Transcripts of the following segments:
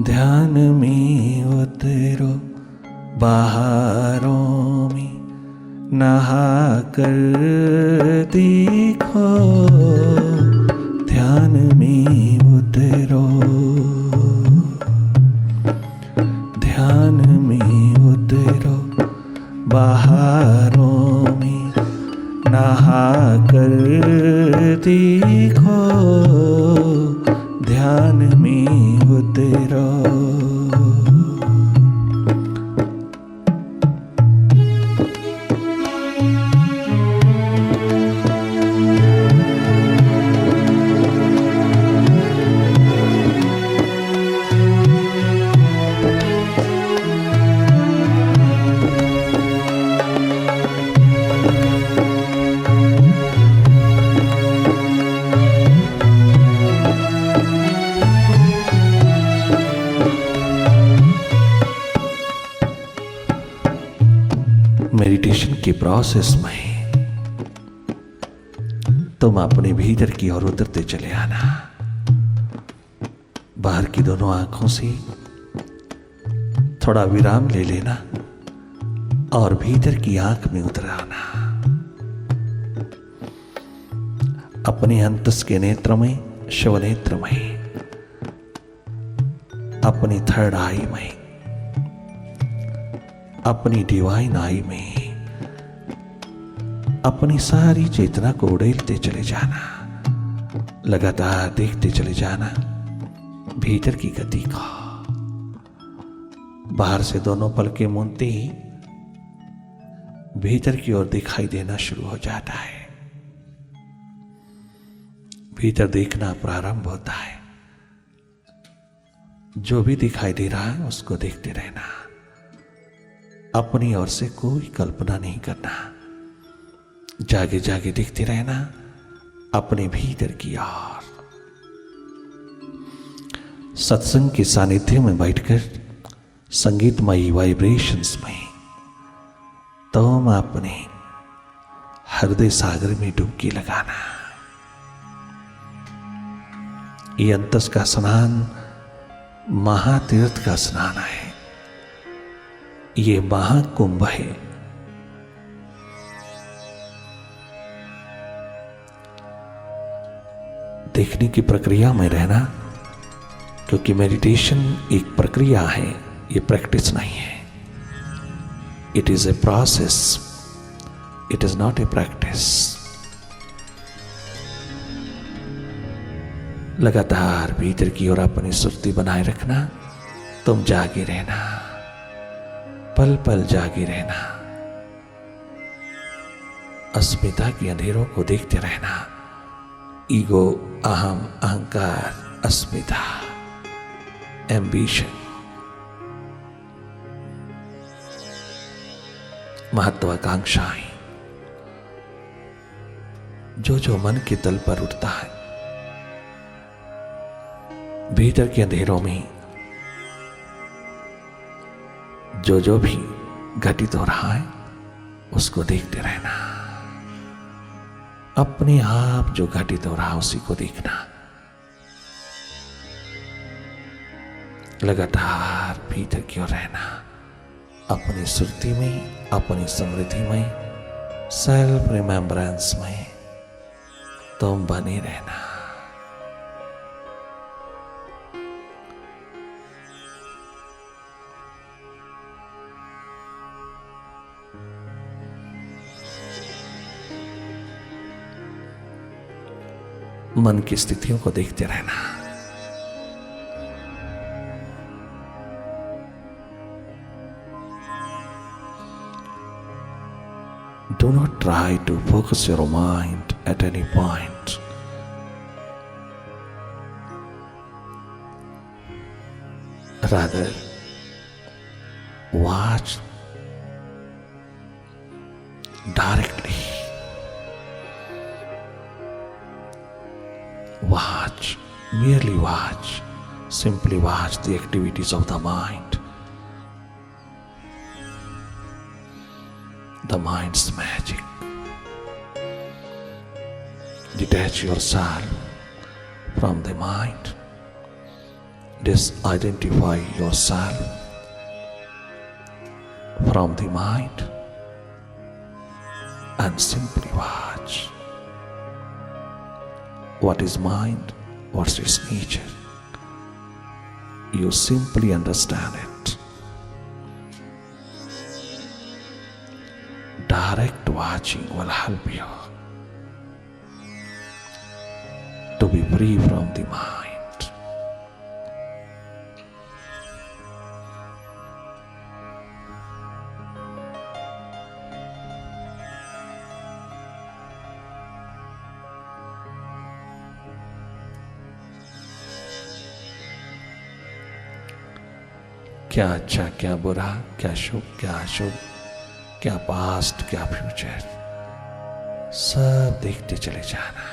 ध्यान में उतरो बहारों में, नहा कर देखो। ध्यान में उतरो, ध्यान में उतरो बहारों में, नहा कर देखो। ध्यान में उतरो। मेडिटेशन के प्रोसेस में तुम अपने भीतर की ओर उतरते चले आना। बाहर की दोनों आंखों से थोड़ा विराम ले लेना और भीतर की आंख में उतर आना। अपने अंतस के नेत्र में, शिव नेत्र में, अपनी थर्ड आई में, अपनी डिवाइन आई में अपनी सारी चेतना को उड़ेलते चले जाना। लगातार देखते चले जाना भीतर की गति को। बाहर से दोनों पलकें मूंदते ही भीतर की ओर दिखाई देना शुरू हो जाता है। भीतर देखना प्रारंभ होता है। जो भी दिखाई दे रहा है उसको देखते रहना। अपनी ओर से कोई कल्पना नहीं करना। जागे जागे देखते रहना अपने भीतर की ओर। सत्संग के सानिध्य में बैठकर संगीतमयी वाइब्रेशंस में तुम अपने हृदय सागर में डुबकी लगाना। ये अंतस का स्नान महातीर्थ का स्नान है। ये महाकुंभ है। देखने की प्रक्रिया में रहना, क्योंकि मेडिटेशन एक प्रक्रिया है, ये प्रैक्टिस नहीं है। It is a process, it is not a practice. लगातार भीतर की ओर अपनी सुर्ती बनाए रखना। तुम जागे रहना, पल पल जागे रहना। अस्मिता के अंधेरों को देखते रहना। ईगो, अहम, अहंकार, अस्मिता, एम्बिशन, महत्वाकांक्षाएं, जो जो मन के तल पर उठता है, भीतर के अंधेरों में जो जो भी घटित हो रहा है उसको देखते रहना। अपने आप जो घटित हो रहा है उसी को देखना। लगातार भीतर की ओर रहना। अपनी सुरती में, अपनी समृद्धि में, सेल्फ रिमेम्बरेंस में तुम बने रहना। मन की स्थितियों को देखते रहना। Do not try to focus your mind at any point. Rather, watch directly. Watch, merely watch, simply watch the activities of the mind. The mind's magic. Detach yourself from the mind disidentify yourself from the mind and simply watch. What is mind? What's its nature? You simply understand it. Direct watching will help you to be free from the mind. क्या अच्छा, क्या बुरा, क्या शुभ, क्या अशुभ, क्या past, क्या future, सब देखते चले जाना।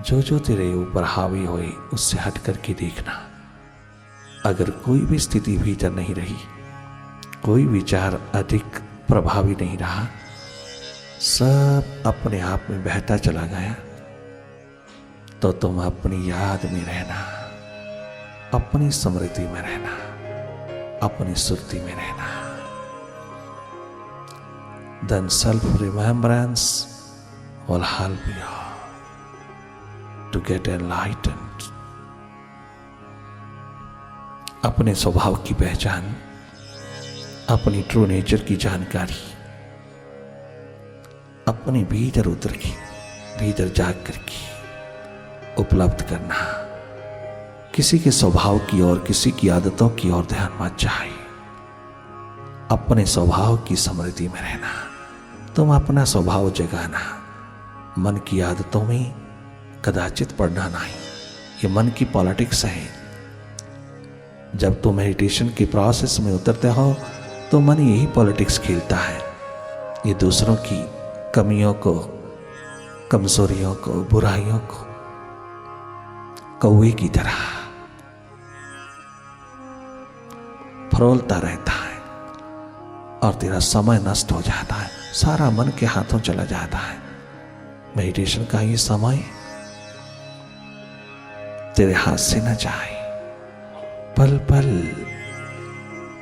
जो जो तेरे ऊपर हावी होए उससे हट करके देखना। अगर कोई भी स्थिति भीतर नहीं रही, कोई विचार अधिक प्रभावी नहीं रहा, सब अपने आप में बहता चला गया, तो तुम अपनी याद में रहना, अपनी स्मृति में रहना, अपनी सुरती में रहना। Then self-remembrance will help you to get enlightened. अपने स्वभाव की पहचान, अपनी ट्रू नेचर की जानकारी, अपने भीतर उतर के, भीतर जाग करके उपलब्ध करना। किसी के स्वभाव की ओर, किसी की आदतों की ओर ध्यान मत जाए। अपने स्वभाव की स्मृति में रहना। तुम अपना स्वभाव जगाना। मन की आदतों में कदाचित पड़ना नहीं। ये मन की पॉलिटिक्स है। जब तुम मेडिटेशन के प्रोसेस में उतरते हो तो मन यही पॉलिटिक्स खेलता है। ये दूसरों की कमियों को, कमजोरियों को, बुराइयों को कौवे की तरह फरोलता रहता है और तेरा समय नष्ट हो जाता है। सारा मन के हाथों चला जाता है। मेडिटेशन का ये समय तेरे हाथ से न जाए। पल पल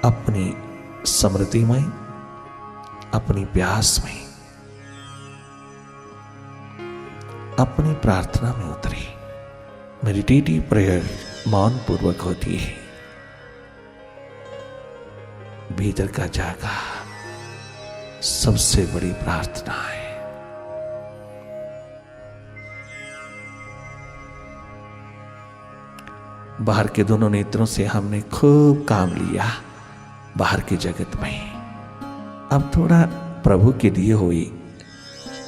अपनी स्मृति में, अपनी प्यास में, अपनी प्रार्थना में उतरे। मेडिटेटिव प्रेयर मौन पूर्वक होती है। भीतर का जागा सबसे बड़ी प्रार्थना है। बाहर के दोनों नेत्रों से हमने खूब काम लिया बाहर के जगत में। अब थोड़ा प्रभु के दिए हुए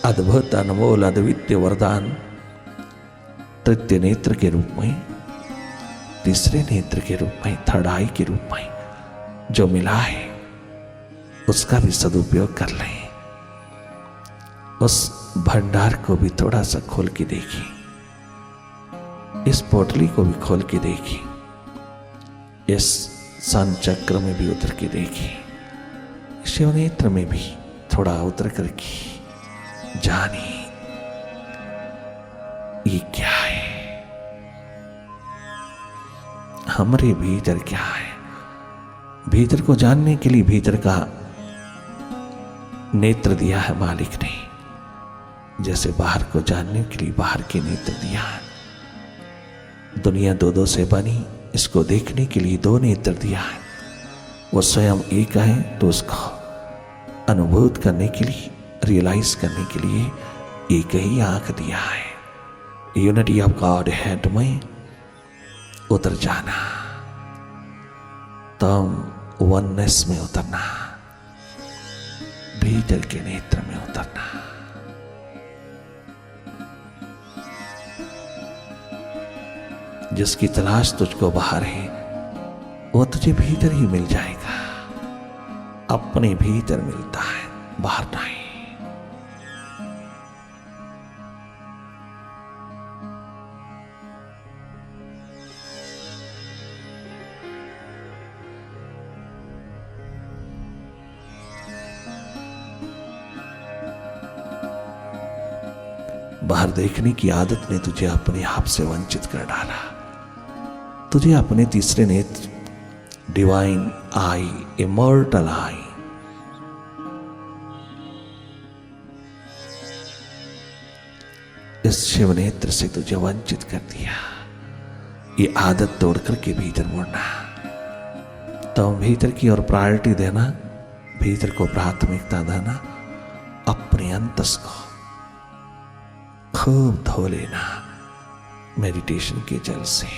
अद्भुत, अनमोल, अद्वितीय वरदान तृतीय नेत्र के रूप में, तीसरे नेत्र के रूप में, थर्ड आई के रूप में जो मिला है उसका भी सदुपयोग कर लें। उस भंडार को भी थोड़ा सा खोल के देखिए। इस पोटली को भी खोल के देखिए। इस सन चक्र में भी उतर के देखिए। शिव नेत्र में भी थोड़ा उतर करके जानिए ये क्या है, हमारे भीतर क्या है। भीतर को जानने के लिए भीतर का नेत्र दिया है मालिक ने, जैसे बाहर को जानने के लिए बाहर के नेत्र दिया है। दुनिया दो दो से बनी, इसको देखने के लिए दो नेत्र दिया है। वो स्वयं एक है तो उसको अनुभूत करने के लिए, रियलाइज करने के लिए एक ही आंख दिया है। यूनिटी ऑफ गॉड हेड में उतर जाना, तुम वननेस में उतरना, भीतर के नेत्र में उतरना। जिसकी तलाश तुझको बाहर है वो तुझे भीतर ही मिल जाएगा। अपने भीतर मिलता है, बाहर नहीं। बाहर देखने की आदत ने तुझे अपने आप से वंचित कर डाला। तुझे अपने तीसरे नेत्र, डिवाइन आई, इमॉर्टल आई, इस शिव नेत्र से तुझे वंचित कर दिया। ये आदत तोड़ करके भीतर मुड़ना, तो भीतर की ओर प्रायोरिटी देना, भीतर को प्राथमिकता देना, अपने अंतस को खूब धो लेना मेडिटेशन के जल से।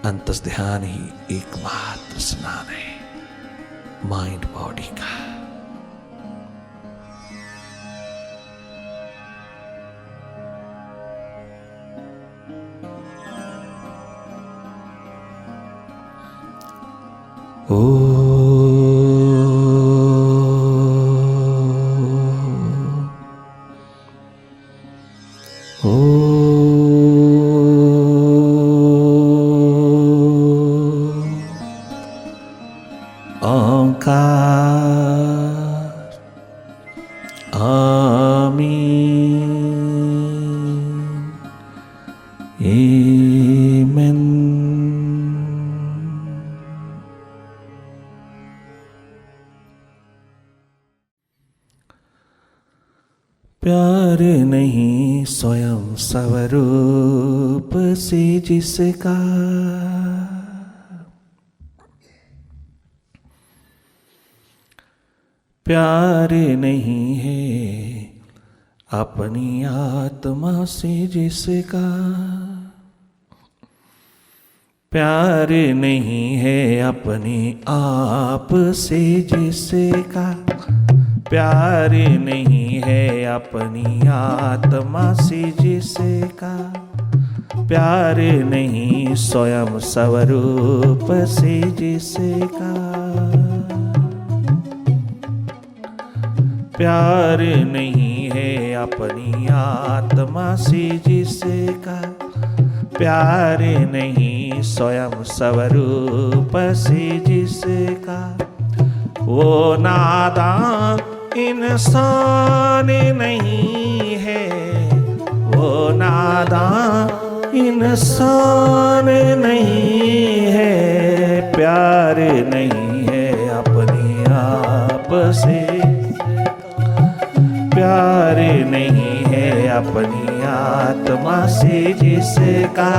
अंतस ध्यान ही एकमात्र स्नान है माइंड बॉडी का। प्यार नहीं स्वयं स्वरूप से जिसका, प्यार नहीं है अपनी आत्मा से जिसका, प्यार नहीं है अपने आप से जिसका, प्यार नहीं है अपनी आत्मा से जिसका, प्यार नहीं स्वयं स्वरूप से जिसका, प्यार नहीं है अपनी आत्मा से जिसका, प्यार नहीं स्वयं स्वरूप से जिसका, वो नादान इंसान नहीं है, वो नादान इंसान नहीं है, प्यार नहीं है अपने आप से, प्यार नहीं है अपनी आत्मा से जिसका,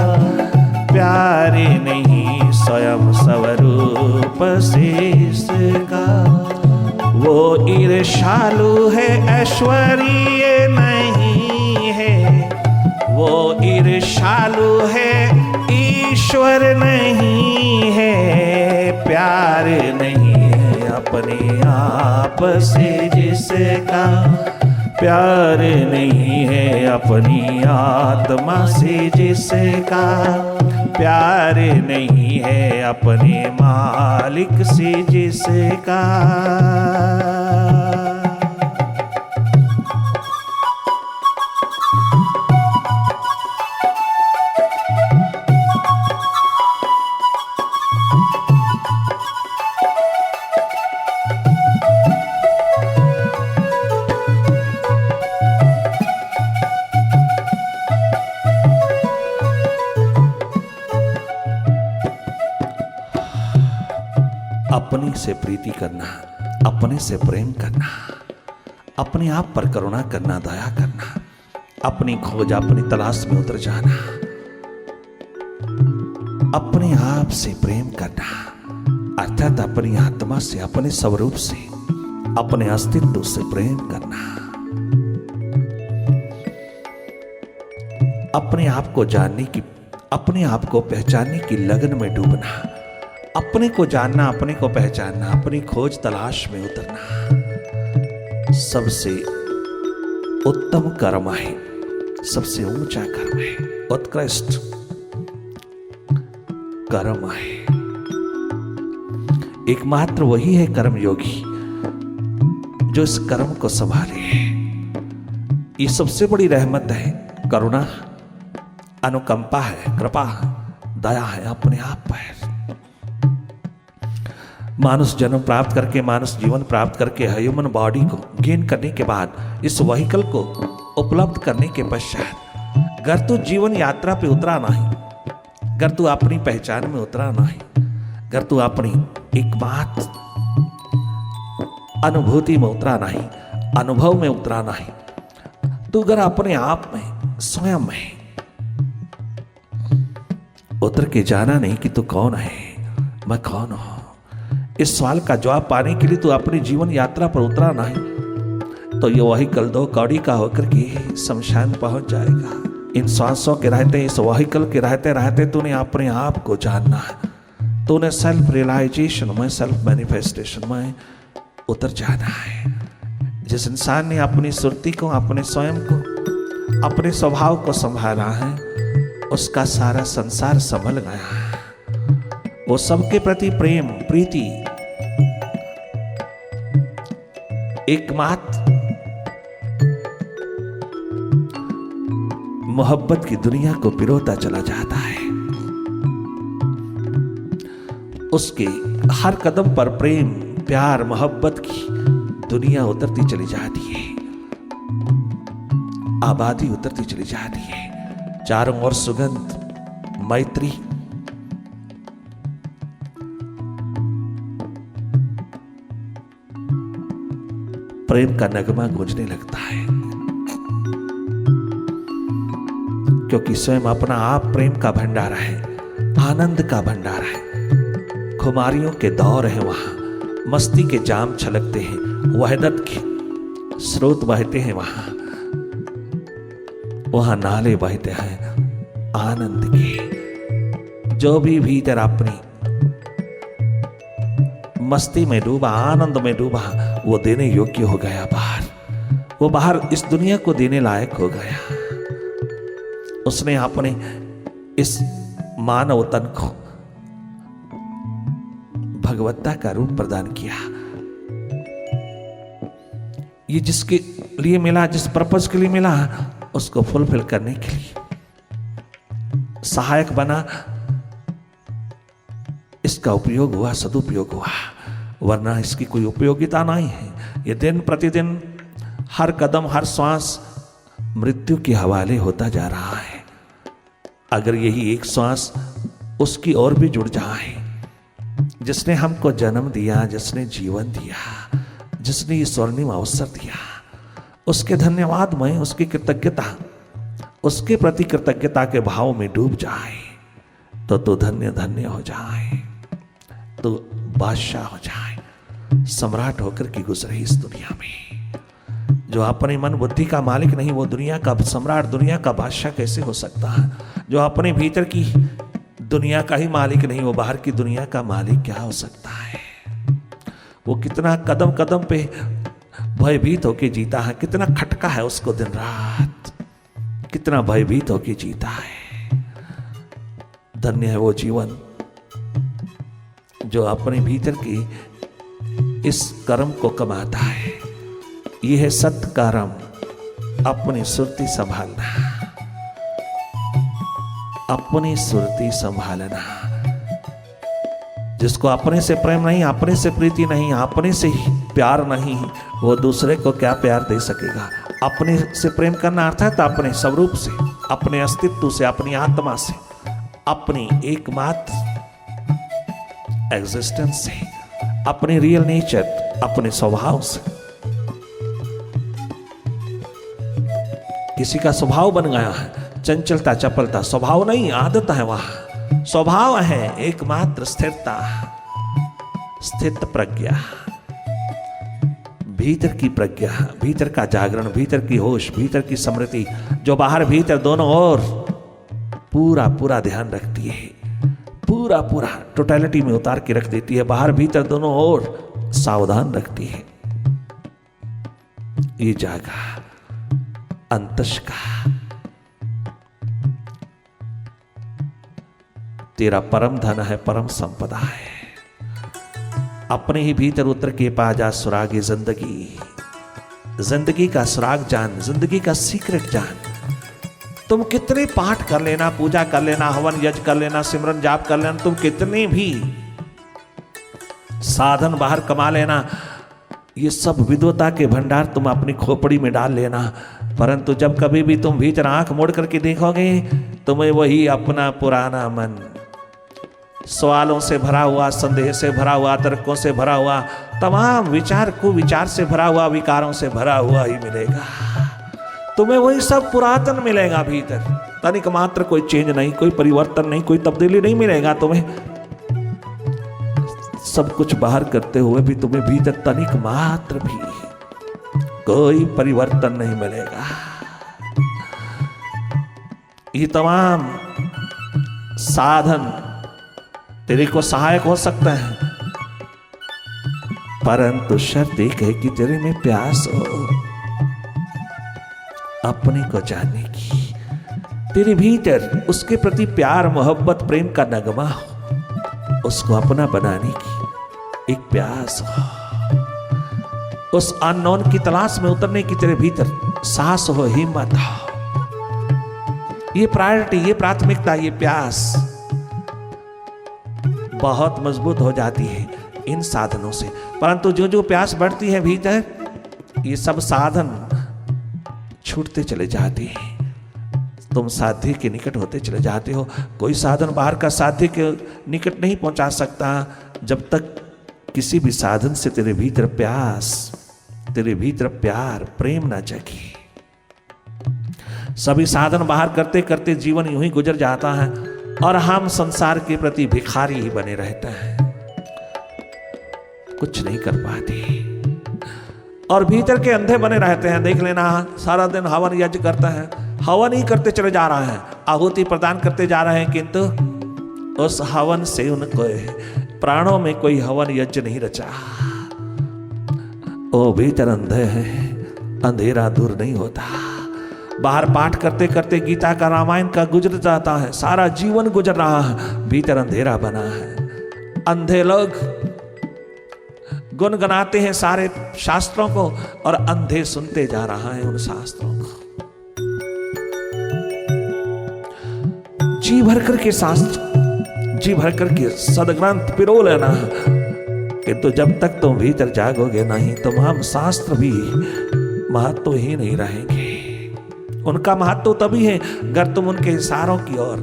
प्यार नहीं स्वयं स्वरूप से इसका, वो ईर्ष्यालु है ऐश्वर्य नहीं है, वो ईर्ष्यालु है ईश्वर नहीं है, प्यार नहीं है अपने आप से जिसका, प्यार नहीं है अपनी आत्मा से जिसका, प्यार नहीं है अपने मालिक से जिसका। अपने से प्रीति करना, अपने से प्रेम करना, अपने आप पर करुणा करना, दया करना, अपनी खोज अपनी तलाश में उतर जाना, अपने आप से प्रेम करना, अर्थात अपनी आत्मा से, अपने स्वरूप से, अपने अस्तित्व से प्रेम करना, अपने आप को जानने की, अपने आप को पहचानने की लगन में डूबना, अपने को जानना, अपने को पहचानना, अपनी खोज तलाश में उतरना सबसे उत्तम कर्म है, सबसे ऊंचा कर्म है, उत्कृष्ट कर्म है। एकमात्र वही है कर्म योगी जो इस कर्म को संभाले। ये सबसे बड़ी रहमत है, करुणा, अनुकंपा है, कृपा, दया है अपने आप पर। मानुष जन्म प्राप्त करके, मानुष जीवन प्राप्त करके, ह्यूमन बॉडी को गेन करने के बाद, इस व्हीकल को उपलब्ध करने के पश्चात, घर तो जीवन यात्रा पे उतरा नहीं, अगर तू अपनी पहचान में उतरा नहीं, अगर तू अपनी एकमात्र अनुभूति में उतरा नहीं, अनुभव में उतरा नहीं, तू अगर अपने आप में स्वयं में उतर के जाना नहीं कि तू कौन है, मैं कौन हूं, इस सवाल का जवाब पाने के लिए तू अपनी जीवन यात्रा पर उतरा नहीं, तो ये वही कल दो कौड़ी का होकर के शमशान पहुंच जाएगा। इन सांसों के रहते, इस व्हीकल के रहते रहते तूने अपने आप को जानना है, तूने सेल्फ रियलाइजेशन में, सेल्फ मैनिफेस्टेशन में उतर जाना है। जिस इंसान ने अपनी सुरती को, अपने स्वयं को, अपने स्वभाव को संभाला है, उसका सारा संसार संभल गया है। वो सबके प्रति प्रेम, प्रीति, एकमात्र मोहब्बत की दुनिया को पिरोता चला जाता है। उसके हर कदम पर प्रेम, प्यार, मोहब्बत की दुनिया उतरती चली जाती है, आबादी उतरती चली जाती है। चारों ओर सुगंध, मैत्री, प्रेम का नगमा गूंजने लगता है, क्योंकि स्वयं अपना आप प्रेम का भंडार है, आनंद का भंडार है। खुमारियों के दौर है वहां, मस्ती के जाम छलकते हैं, वहदत के स्रोत बहते हैं वहां नाले बहते हैं आनंद के। जो भी भीतर अपनी मस्ती में डूबा, आनंद में डूबा, वो देने योग्य हो गया बाहर, वो बाहर इस दुनिया को देने लायक हो गया। उसने अपने इस मानव तन को भगवत्ता का रूप प्रदान किया। ये जिसके लिए मिला, जिस पर्पस के लिए मिला, उसको फुलफिल करने के लिए सहायक बना, इसका उपयोग हुआ, सदुपयोग हुआ, वरना इसकी कोई उपयोगिता नहीं है। ये दिन प्रतिदिन, हर कदम, हर श्वास मृत्यु के हवाले होता जा रहा है। अगर यही एक श्वास उसकी ओर भी जुड़ जाए, जिसने हमको जन्म दिया, जिसने जीवन दिया, जिसने ये स्वर्णिम अवसर दिया, उसके धन्यवाद में, उसकी कृतज्ञता, उसके प्रति कृतज्ञता के भाव में डूब जाए, तो धन्य धन्य हो जाए, तो बादशाह हो जाए, सम्राट होकर के गुजरे इस दुनिया में। जो अपने मन बुद्धि का मालिक नहीं, वो दुनिया का सम्राट, दुनिया का बादशाह कैसे हो सकता है? जो अपने भीतर की दुनिया का ही मालिक नहीं, वो बाहर की दुनिया का मालिक क्या हो सकता है? वो कितना कदम कदम पे भयभीत होके जीता है, कितना खटका है उसको दिन रात, कितना भयभीत होके जीता है। धन्य है वो जीवन जो अपने भीतर की इस कर्म को कमाता है। यह है सत्कर्म, अपनी सुरती संभालना, अपनी सुरती संभालना। जिसको अपने से प्रेम नहीं, अपने से प्रीति नहीं, अपने से ही प्यार नहीं, वो दूसरे को क्या प्यार दे सकेगा? अपने से प्रेम करना अर्थात अपने स्वरूप से, अपने अस्तित्व से, अपनी आत्मा से, अपनी एकमात्र एग्जिस्टेंस से, अपने रियल नेचर, अपने स्वभाव से। किसी का स्वभाव बन गया है चंचलता, चपलता, स्वभाव नहीं, आदत है वहां। स्वभाव है एकमात्र स्थिरता, स्थित प्रज्ञा, भीतर की प्रज्ञा, भीतर का जागरण, भीतर की होश, भीतर की स्मृति, जो बाहर भीतर दोनों ओर पूरा पूरा ध्यान रखती है, पूरा पूरा टोटलिटी में उतार के रख देती है, बाहर भीतर दोनों ओर सावधान रखती है। ये जागा अंतश का तेरा परम धन है, परम संपदा है। अपने ही भीतर उतर के पा जा सुरागे जिंदगी, जिंदगी का सुराग जान, जिंदगी का सीक्रेट जान। तुम कितने पाठ कर लेना, पूजा कर लेना, हवन यज्ञ कर लेना, सिमरन जाप कर लेना, तुम कितने भी साधन बाहर कमा लेना, ये सब विद्वता के भंडार तुम अपनी खोपड़ी में डाल लेना, परंतु जब कभी भी तुम भीतर आंख मोड़ करके देखोगे तुम्हें वही अपना पुराना मन सवालों से भरा हुआ, संदेह से भरा हुआ, तर्कों से भरा हुआ, तमाम विचार कुविचार से भरा हुआ, विकारों से भरा हुआ ही मिलेगा। तुम्हें वही सब पुरातन मिलेगा भीतर, तनिक मात्र कोई चेंज नहीं, कोई परिवर्तन नहीं, कोई तब्दीली नहीं मिलेगा तुम्हें। सब कुछ बाहर करते हुए भी तुम्हें भीतर तनिक मात्र भी कोई परिवर्तन नहीं मिलेगा। ये तमाम साधन तेरे को सहायक हो सकता है, परंतु शर्त एक है कि तेरे में प्यास हो अपने को जानने की, तेरे भीतर उसके प्रति प्यार, मोहब्बत, प्रेम का नगमा हो, उसको अपना बनाने की एक प्यास हो, उस अननोन की तलाश में उतरने की तेरे भीतर साहस हो, हिम्मत हो। ये प्रायोरिटी, ये प्राथमिकता, ये प्यास बहुत मजबूत हो जाती है इन साधनों से। परंतु जो जो प्यास बढ़ती है भीतर, ये सब साधन छूटते चले जाते हैं। तुम साध्य के निकट होते चले जाते हो। कोई साधन बाहर का साध्य के निकट नहीं पहुंचा सकता जब तक किसी भी साधन से तेरे भीतर प्यास, तेरे भीतर प्यार, प्रेम ना जगे। सभी साधन बाहर करते करते जीवन यूं ही गुजर जाता है और हम संसार के प्रति भिखारी ही बने रहते हैं, कुछ नहीं कर पाते और भीतर के अंधे बने रहते हैं। देख लेना, सारा दिन हवन यज्ञ करता है, हवन ही करते चले जा रहा है, आहुति प्रदान करते जा रहे हैं, किंतु उस हवन से उनको प्राणों में कोई हवन यज्ञ नहीं रचा। ओ भीतर अंधे हैं, अंधेरा दूर नहीं होता। बाहर पाठ करते करते गीता का, रामायण का गुजर जाता है, सारा जीवन गुजर रहा है, भीतर अंधेरा बना है। अंधे लोग गुनगुनाते हैं सारे शास्त्रों को और अंधे सुनते जा रहा है उन शास्त्रों को। जी भर करके शास्त्र, जी भर करके सदग्रंथ पिरो लेना, किंतु जब तक तुम भीतर जागोगे नहीं, तमाम शास्त्र भी महत्व ही नहीं रहेंगे। उनका महत्व तभी है अगर तुम उनके इशारों की ओर,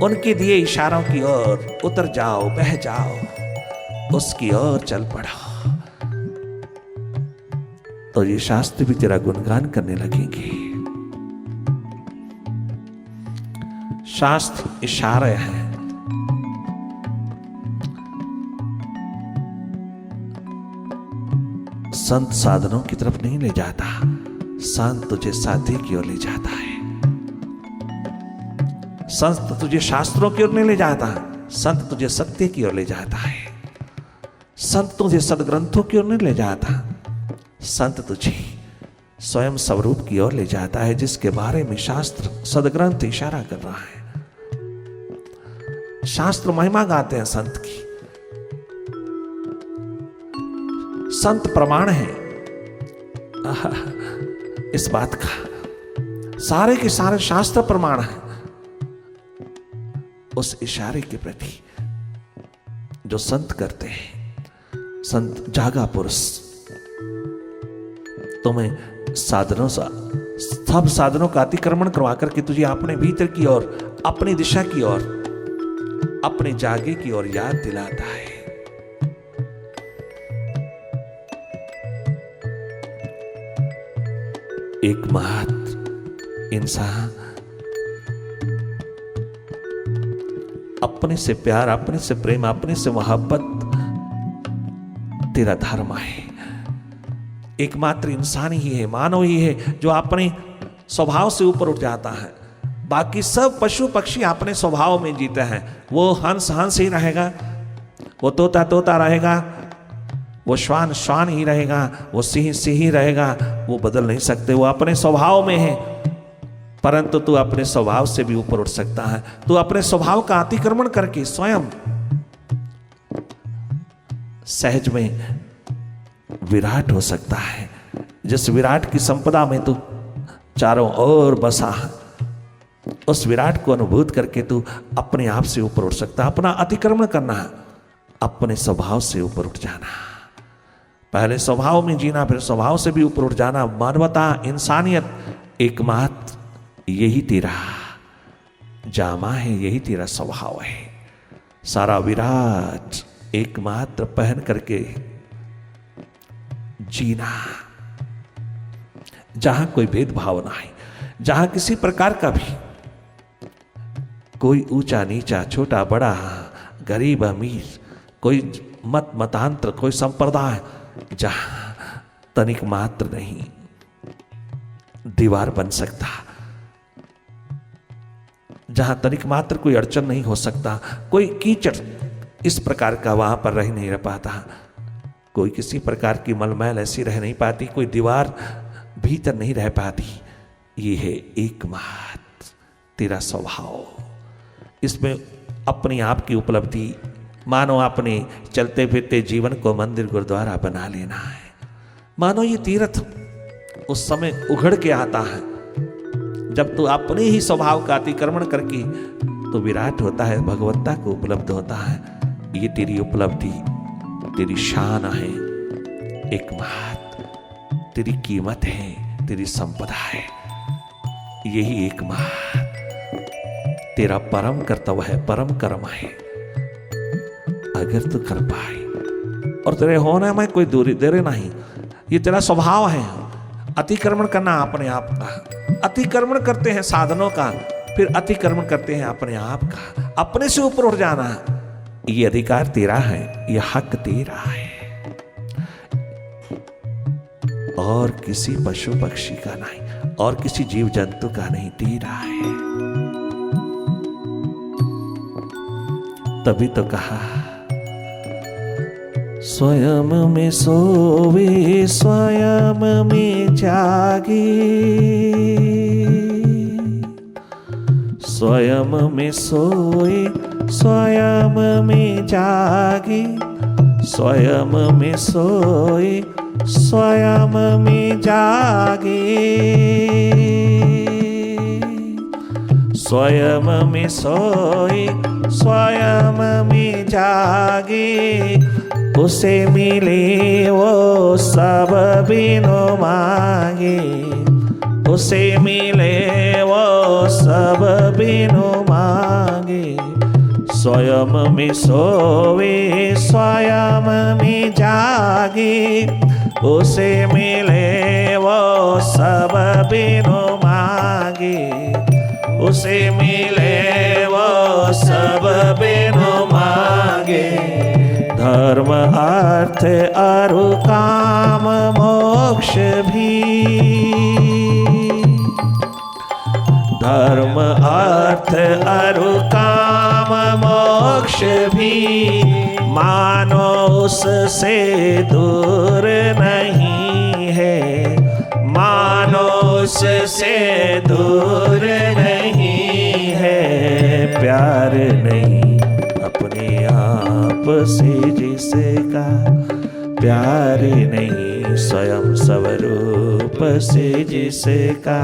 उनके दिए इशारों की ओर उतर जाओ, बह जाओ, उसकी ओर चल पड़ो, तो ये शास्त्र भी तेरा गुणगान करने लगेंगे। शास्त्र इशारे हैं, संत साधनों की तरफ नहीं ले जाता, संत तुझे साध्य की ओर ले जाता है। संत तुझे शास्त्रों की ओर नहीं ले जाता, संत तुझे सत्य की ओर ले जाता है। संत तुझे सदग्रंथों की ओर नहीं ले जाता, संत तुझे स्वयं स्वरूप की ओर ले जाता है, जिसके बारे में शास्त्र, सदग्रंथ इशारा कर रहा है। शास्त्र महिमा गाते हैं संत की, संत प्रमाण है इस बात का, सारे के सारे शास्त्र प्रमाण है उस इशारे के प्रति जो संत करते हैं। संत जागा पुरुष तुम्हें साधनों से, सब साधनों का अतिक्रमण करवा करके तुझे अपने भीतर की ओर, अपनी दिशा की ओर, अपने जागे की ओर याद दिलाता है। एकमात्र इंसान अपने से प्यार, अपने से प्रेम, अपने से मोहब्बत तेरा धर्म है। एकमात्र इंसान ही है, मानव ही है जो अपने स्वभाव से ऊपर उठ जाता है। बाकी सब पशु पक्षी अपने स्वभाव में जीते हैं। वो हंस हंस ही रहेगा, वो तोता तोता रहेगा, वो श्वान श्वान ही रहेगा, वो सिंह सिंह ही रहेगा, वो बदल नहीं सकते, वो अपने स्वभाव में है। परंतु तू अपने स्वभाव से भी ऊपर उठ सकता है। तू अपने स्वभाव का अतिक्रमण करके स्वयं सहज में विराट हो सकता है। जिस विराट की संपदा में तू चारों ओर बसा, उस विराट को अनुभूत करके तू अपने आप से ऊपर उठ सकता है। अपना अतिक्रमण करना, अपने स्वभाव से ऊपर उठ जाना, पहले स्वभाव में जीना, फिर स्वभाव से भी ऊपर उठ जाना। मानवता, इंसानियत, एकमात्र यही तेरा जामा है, यही तेरा स्वभाव है। सारा विराट एकमात्र पहन करके जीना, जहां कोई भेदभाव ना है, जहां किसी प्रकार का भी कोई ऊंचा नीचा, छोटा बड़ा, गरीब अमीर, कोई मत मतांतर, कोई संप्रदाय, जहां तनिक मात्र नहीं दीवार बन सकता, जहां तनिक मात्र कोई अड़चन नहीं हो सकता, कोई कीचड़ इस प्रकार का वहां पर रह नहीं रह पाता, कोई किसी प्रकार की मलमैल ऐसी रह नहीं पाती, कोई दीवार भीतर नहीं रह पाती। ये है एकमात्र तेरा स्वभाव। इसमें अपने आप की उपलब्धि मानो अपने चलते फिरते जीवन को मंदिर गुरुद्वारा बना लेना है। मानो ये तीर्थ उस समय उघड़ के आता है जब तू अपने ही स्वभाव का अतिक्रमण करके तो विराट होता है, भगवत्ता को उपलब्ध होता है। ये तेरी उपलब्धि, तेरी शान है, एकमात्र तेरी कीमत है, तेरी संपदा है। यही एकमात्र तेरा परम कर्तव्य है, परम कर्म है। अगर तू कर पाए और तेरे होने में कोई दूरी देरे नहीं, ये तेरा स्वभाव है अतिक्रमण करना अपने आप का। अतिक्रमण करते हैं साधनों का, फिर अतिक्रमण करते हैं अपने आप का, अपने से ऊपर उठ जाना। ये अधिकार तेरा है, ये हक तेरा है, और किसी पशु पक्षी का नहीं, और किसी जीव जंतु का नहीं, तेरा है। तभी तो कहा स्वयं में सोवे स्वयं में जागे, स्वयं में सोए स्वयं में जागे, स्वयं में सोए स्वयं में जागे, स्वयं में सोए स्वयं में जागे। उसे मिले वो सब बिनु मांगे, उसे मिले वो सब बिनु मांगे। स्वयं में सोवे स्वयं में जागे, उसे मिले वो सब बिनु मांगे, उसे मिले वो सब बिनु मांगे। धर्म अर्थ अरु काम मोक्ष भी, धर्म अर्थ अरु काम मोक्ष भी, मानो उससे दूर नहीं है, मानो उससे दूर नहीं है। प्यार नहीं अपने आप से जिसका, प्यार नहीं स्वयं स्वरूप से जिसका।